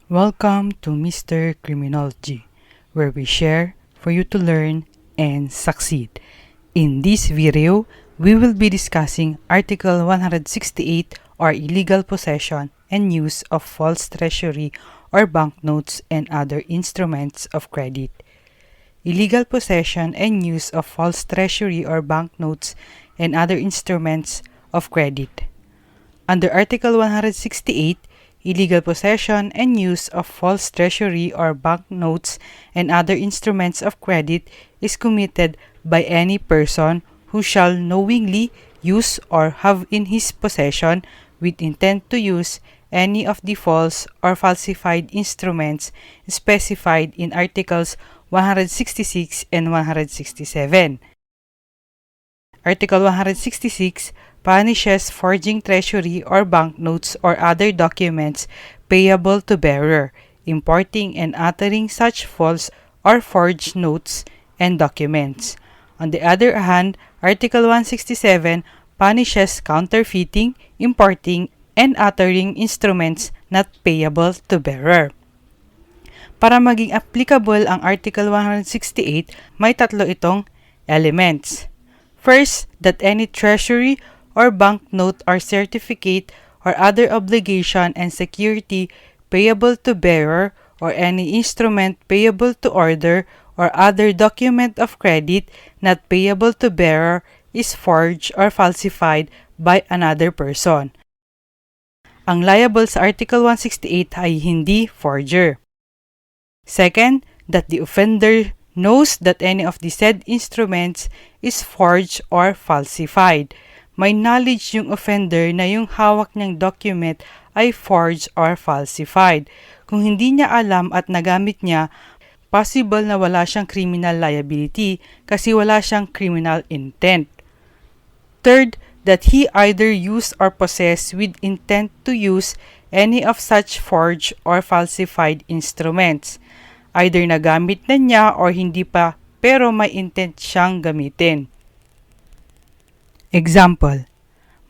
Welcome to Mr. Criminology, where we share for you to learn and succeed. In this video, we will be discussing Article 168 or illegal possession and use of false treasury or banknotes and other instruments of credit. Illegal possession and use of false treasury or banknotes and other instruments of credit. Under Article 168, illegal possession and use of false treasury or banknotes and other instruments of credit is committed by any person who shall knowingly use or have in his possession with intent to use any of the false or falsified instruments specified in Articles 166 and 167. Article 166 punishes forging treasury or banknotes or other documents payable to bearer, importing and uttering such false or forged notes and documents. On the other hand, Article 167 punishes counterfeiting, importing, and uttering instruments not payable to bearer. Para maging applicable ang Article 168, may tatlo itong elements. First, that any treasury or banknote or certificate or other obligation and security payable to bearer or any instrument payable to order or other document of credit not payable to bearer is forged or falsified by another person. Ang liable sa Article 168 ay hindi forger. Second, that the offender knows that any of the said instruments is forged or falsified. May knowledge yung offender na yung hawak niyang document ay forged or falsified. Kung hindi niya alam at nagamit niya, possible na wala siyang criminal liability kasi wala siyang criminal intent. Third, that he either use or possess with intent to use any of such forged or falsified instruments. Either nagamit na niya or hindi pa pero may intent siyang gamitin. Example,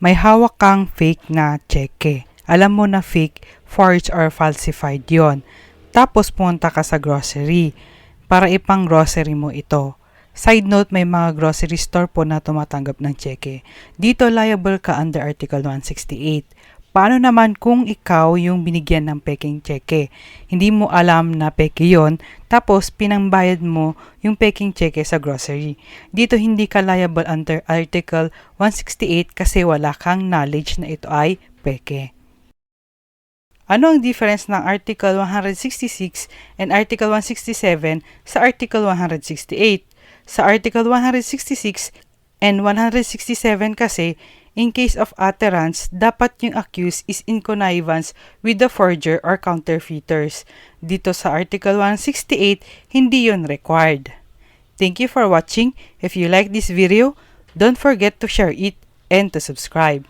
may hawak kang fake na cheque. Alam mo na fake, forged or falsified yon. Tapos punta ka sa grocery para ipang grocery mo ito. Side note, may mga grocery store po na tumatanggap ng cheque. Dito liable ka under Article 168. Paano naman kung ikaw yung binigyan ng peking cheque? Hindi mo alam na peke yon, tapos pinambayad mo yung peking cheque sa grocery. Dito hindi ka liable under Article 168 kasi wala kang knowledge na ito ay peke. Ano ang difference ng Article 166 and Article 167 sa Article 168? Sa Article 166 and 167 kasi, in case of utterance, dapat yung accused is in connivance with the forger or counterfeiters. Dito sa Article 168, hindi yun required. Thank you for watching. If you like this video, don't forget to share it and to subscribe.